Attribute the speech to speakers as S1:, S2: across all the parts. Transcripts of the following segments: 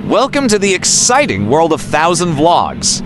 S1: Welcome to the exciting world of 1,000 Vlogs.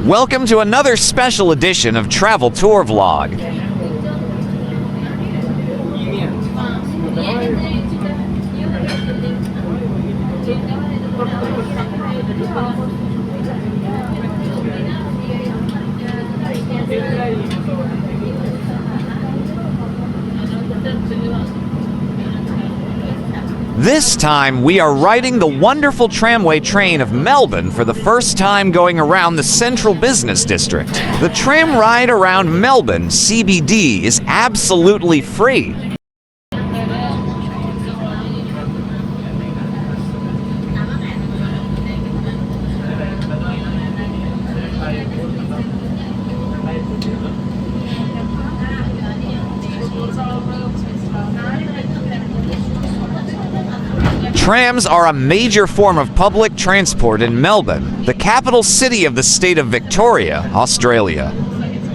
S1: Welcome to another special edition of Travel Tour Vlog. This time, we are riding the wonderful tramway train of Melbourne for the first time going around the central business district. The tram ride around Melbourne CBD is absolutely free. Trams are a major form of public transport in Melbourne, the capital city of the state of Victoria, Australia.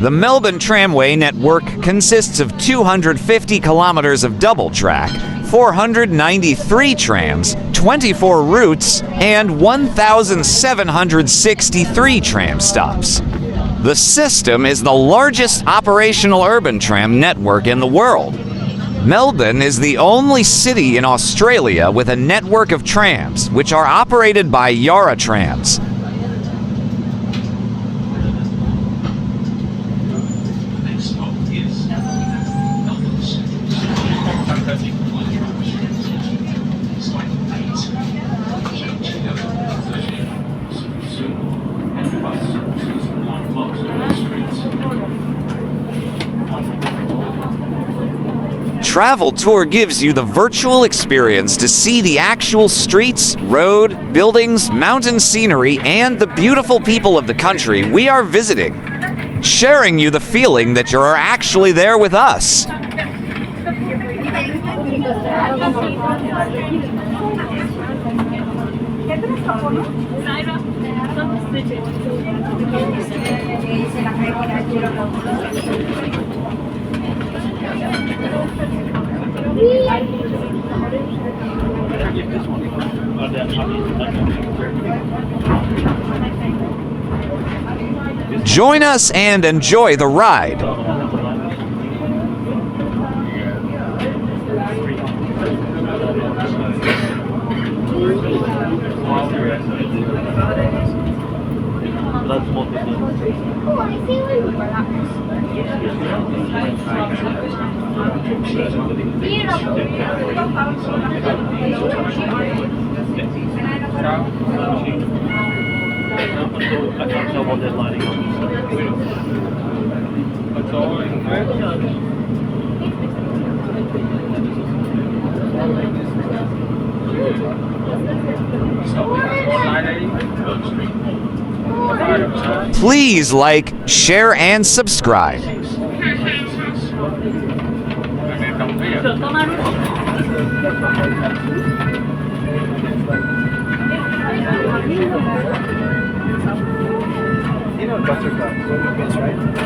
S1: The Melbourne Tramway network consists of 250 kilometers of double track, 493 trams, 24 routes, and 1,763 tram stops. The system is the largest operational urban tram network in the world. Melbourne is the only city in Australia with a network of trams, which are operated by Yarra Trams. Travel Tour gives you the virtual experience to see the actual streets, road, buildings, mountain scenery, and the beautiful people of the country we are visiting, sharing you the feeling that you're actually there with us. Join us and enjoy the ride.
S2: I can't tell what they're lining up.
S1: Please like, share, and subscribe.
S2: You know buttercup, that's right.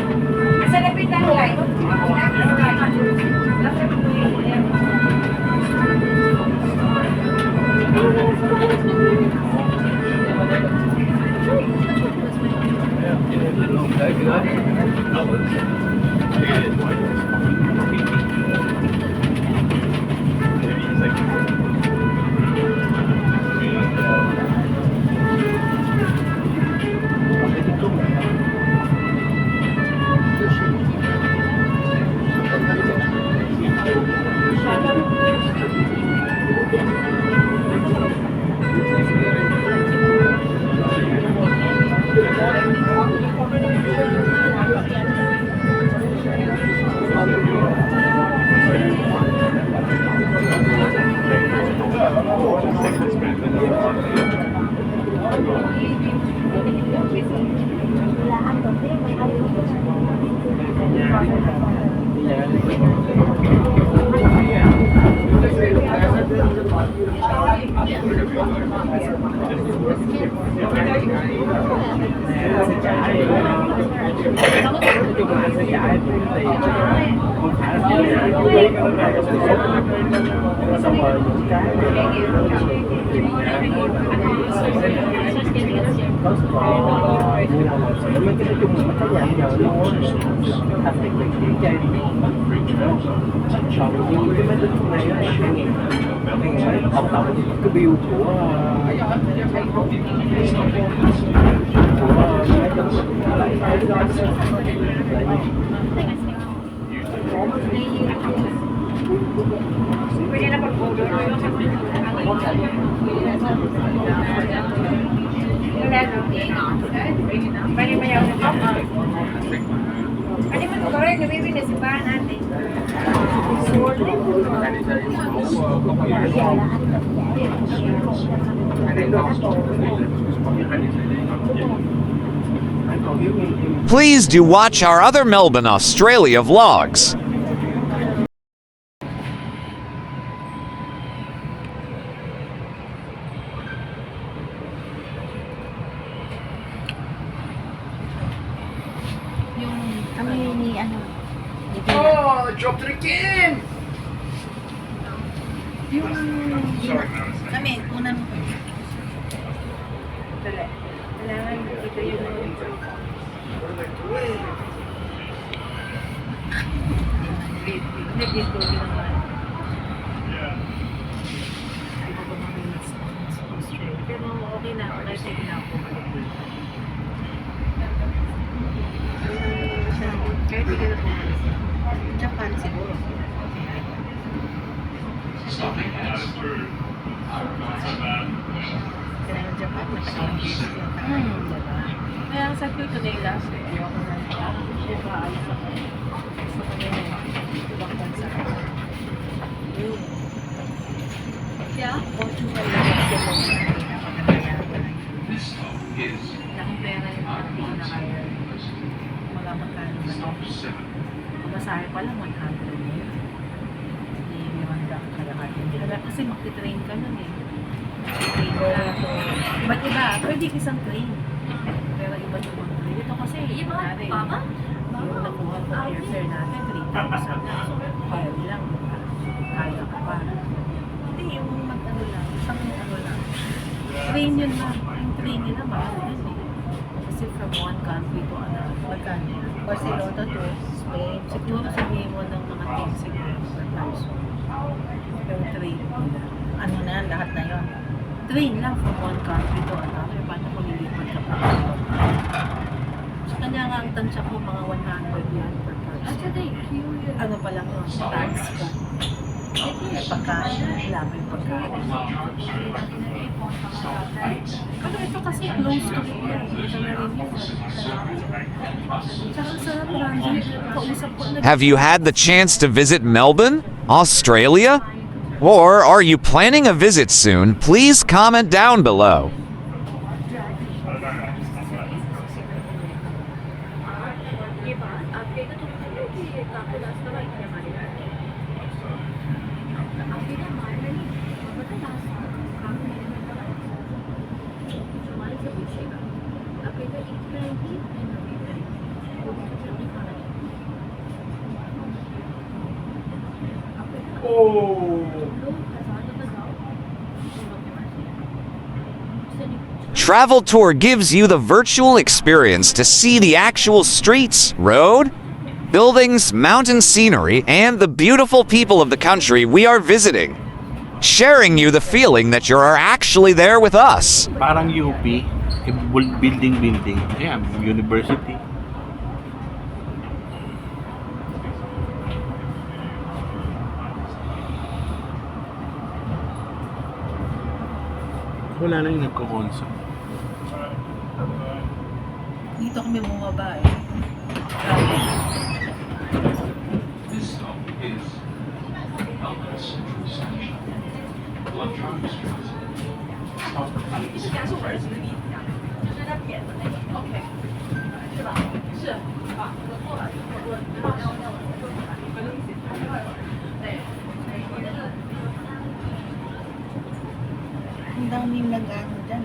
S2: cái bill của
S1: Please do watch our other Melbourne, Australia vlogs.
S2: Oh, I dropped it again!
S3: Kami, unang dali. Kailangan ito yung dito naman. Pero okay na ako, kasi na ako. Kahit hindi na po. Japan siguro. Kailangan Japan, matagal dito. Kaya sabi ko ito na yung last. Ayoko na siya. Siyempre, ayos ako. Gusto ko na yung ibang bansa. Kaya, Portugal lang siya po. Laking pera yung mga pinakaya. Mga magkano na. Masahe pa lang 100. Hindi naman kalahati. Kasi magti-train ka nun eh. Train ka. Iba't iba. Pwede isang train. Pero iba yung mga train. Ito kasi, kunwari, yung nakuha ko airfare natin, 3,000 na. So, kaya lang, kaya ka pa. Hindi, yung mag-ano lang, isang ano lang. Train yun lang. Yung train nila, mahal yun eh. Kasi from one country to another. Magkano? Barcelona to Spain. Siguro sabihin mo ng mga 10 siguro per person. Pero train nila. Ano na, lahat na yun. Train lang from one country to another. Paano kung lilipat ka pa? Sa kanya nga ang tansya ko mga 100 yan per person. Ano pa lang yun? Tax ka. Pagkain, laban yung pagkain. Pero ito kasi close to here. Ito na rin yun. Tsaka sarap random. Kausap ko na.
S1: Have you had the chance to visit Melbourne, Australia? Or are you planning a visit soon? Please comment down below. Travel Tour gives you the virtual experience to see the actual streets, road, buildings, mountain scenery, and the beautiful people of the country we are visiting, sharing you the feeling that you are actually there with us.
S4: Parang UP, building. Ayan, university. Wala na yung nagko-concert.
S3: Dito kami bumaba eh.
S5: This stop is Melbourne Central Station. Luxury Street.
S3: Ang daming nag-ano dyan.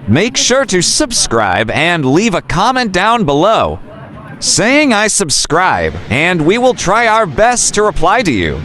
S1: Make sure to subscribe and leave a comment down below saying I subscribe, and we will try our best to reply to you.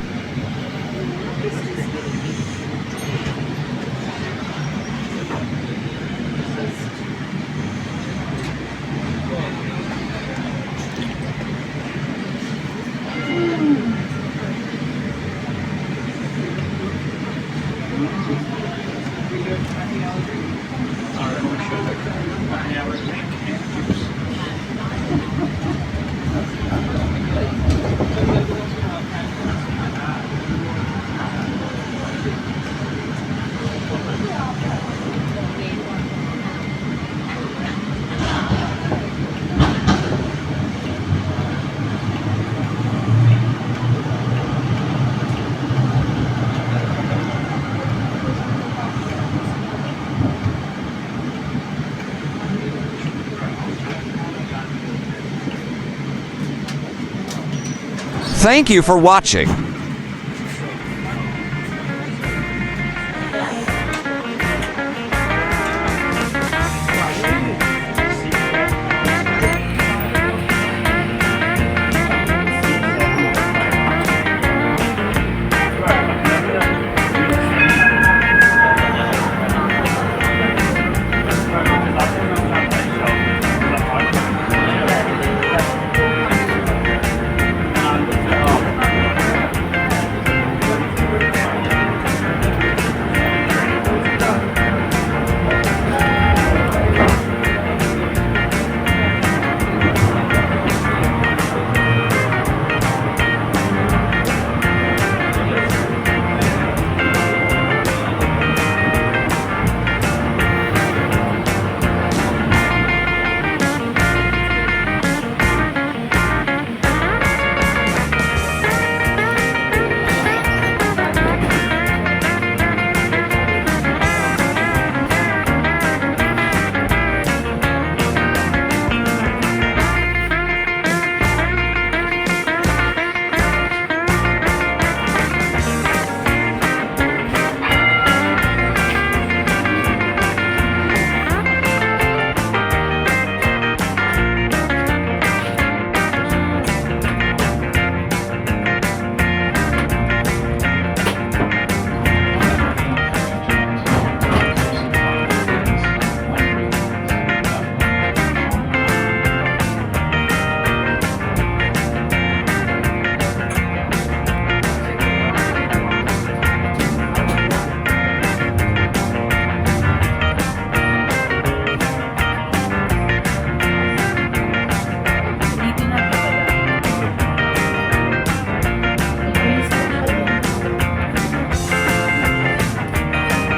S1: Thank you for watching.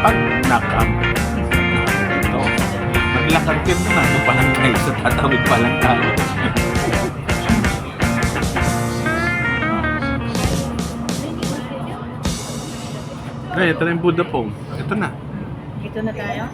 S4: Pag nakam, ito, maglakad ka na, ano pa lang tayo, sa tatawid pa lang tayo. Ay, ito na yung Buddha Pong. Ito na.
S3: Dito na tayo.